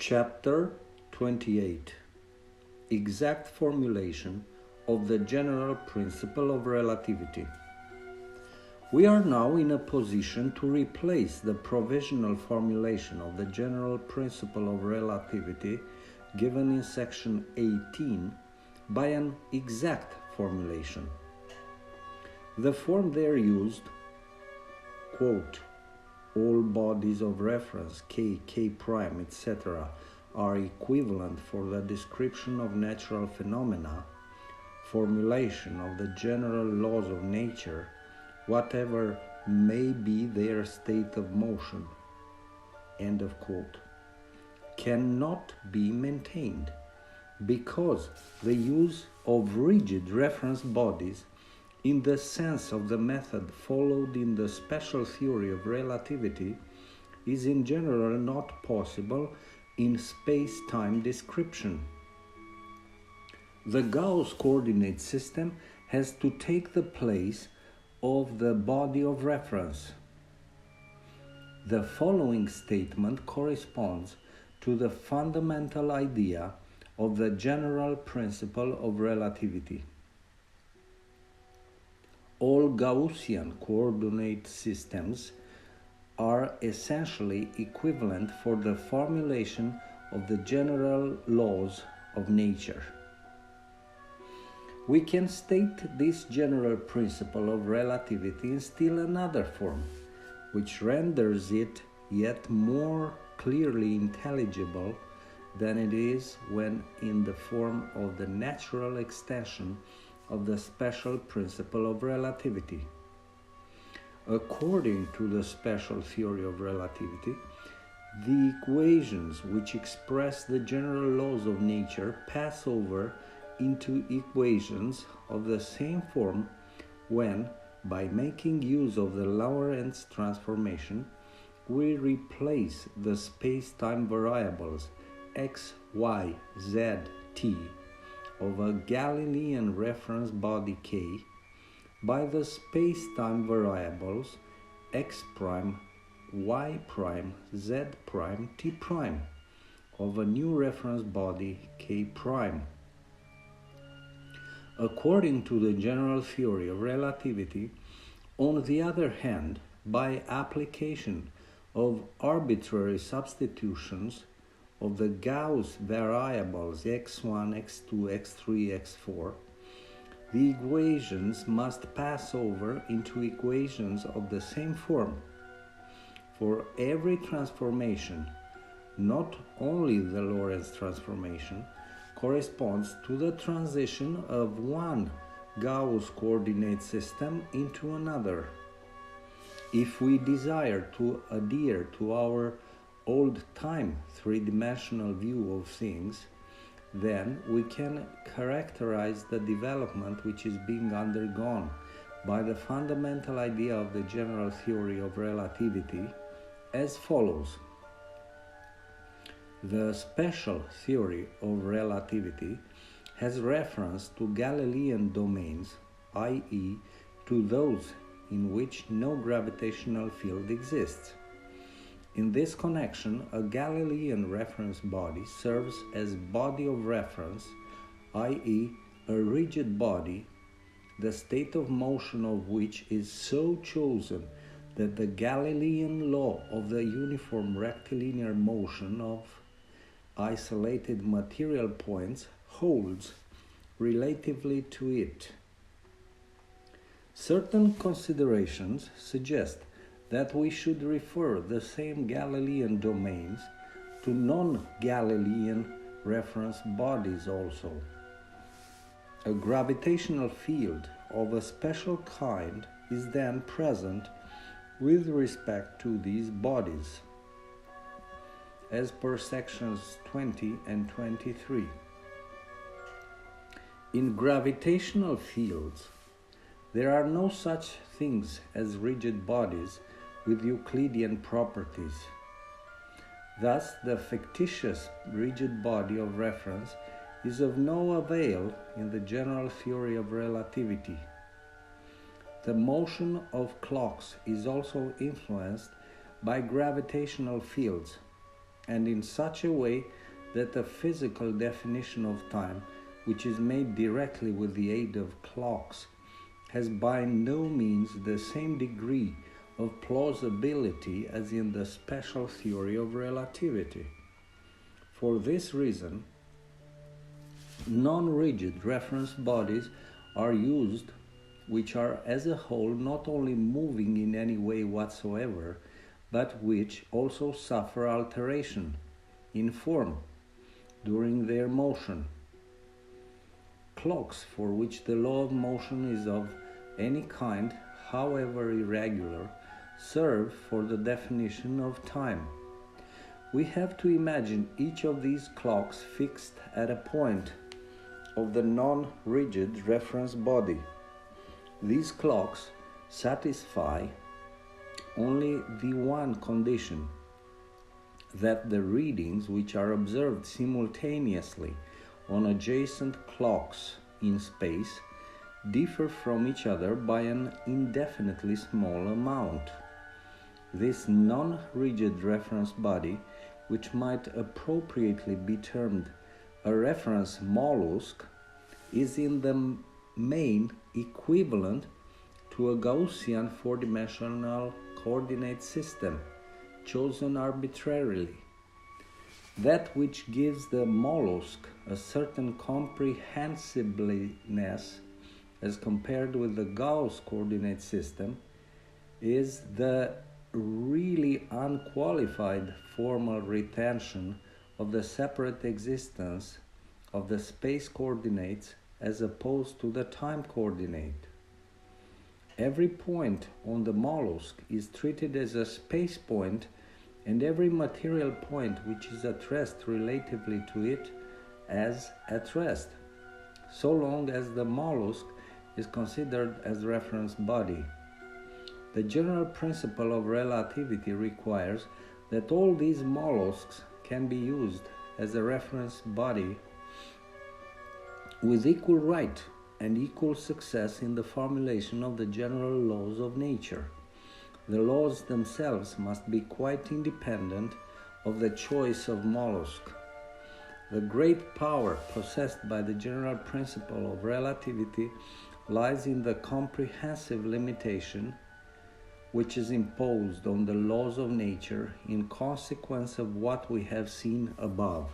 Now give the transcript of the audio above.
Chapter 28. Exact formulation of the general principle of relativity. We are now in a position to replace the provisional formulation of the general principle of relativity given in section 18 by an exact formulation. The form there used, quote, all bodies of reference K, K prime, etc. are equivalent for the description of natural phenomena, formulation of the general laws of nature, whatever may be their state of motion, end of quote, cannot be maintained because the use of rigid reference bodies in the sense of the method followed in the special theory of relativity is in general not possible in space-time description. The Gauss coordinate system has to take the place of the body of reference. The following statement corresponds to the fundamental idea of the general principle of relativity. All Gaussian coordinate systems are essentially equivalent for the formulation of the general laws of nature. We can state this general principle of relativity in still another form, which renders it yet more clearly intelligible than it is when in the form of the natural extension of the special principle of relativity. According to the special theory of relativity, the equations which express the general laws of nature pass over into equations of the same form when, by making use of the Lorentz transformation, we replace the space-time variables x, y, z, t of a Galilean reference body K by the space-time variables x prime, y prime, z prime, t prime of a new reference body K prime. According to the general theory of relativity, on the other hand, by application of arbitrary substitutions of the Gauss variables x1, x2, x3, x4, the equations must pass over into equations of the same form. For every transformation, not only the Lorentz transformation, corresponds to the transition of one Gauss coordinate system into another. If we desire to adhere to our old-time three-dimensional view of things, then we can characterize the development which is being undergone by the fundamental idea of the general theory of relativity as follows. The special theory of relativity has reference to Galilean domains, i.e., to those in which no gravitational field exists. In this connection, a Galilean reference body serves as body of reference, i.e., a rigid body, the state of motion of which is so chosen that the Galilean law of the uniform rectilinear motion of isolated material points holds relatively to it. Certain considerations suggest that we should refer the same Galilean domains to non-Galilean reference bodies also. A gravitational field of a special kind is then present with respect to these bodies, as per sections 20 and 23. In gravitational fields, there are no such things as rigid bodies with Euclidean properties. Thus, the fictitious rigid body of reference is of no avail in the general theory of relativity. The motion of clocks is also influenced by gravitational fields, and in such a way that a physical definition of time, which is made directly with the aid of clocks, has by no means the same degree of plausibility as in the special theory of relativity. For this reason, non-rigid reference bodies are used, which are as a whole not only moving in any way whatsoever, but which also suffer alteration in form during their motion. Clocks for which the law of motion is of any kind, however irregular, serve for the definition of time. We have to imagine each of these clocks fixed at a point of the non-rigid reference body. These clocks satisfy only the one condition, that the readings which are observed simultaneously on adjacent clocks in space differ from each other by an indefinitely small amount. This non-rigid reference body, which might appropriately be termed a reference mollusk, is in the main equivalent to a Gaussian four-dimensional coordinate system chosen arbitrarily. That which gives the mollusk a certain comprehensibleness as compared with the Gauss coordinate system is the really unqualified formal retention of the separate existence of the space coordinates as opposed to the time coordinate. Every point on the mollusk is treated as a space point, and every material point which is at rest relatively to it as at rest, so long as the mollusk is considered as reference body. The general principle of relativity requires that all these mollusks can be used as a reference body with equal right and equal success in the formulation of the general laws of nature. The laws themselves must be quite independent of the choice of mollusk. The great power possessed by the general principle of relativity lies in the comprehensive limitation which is imposed on the laws of nature in consequence of what we have seen above.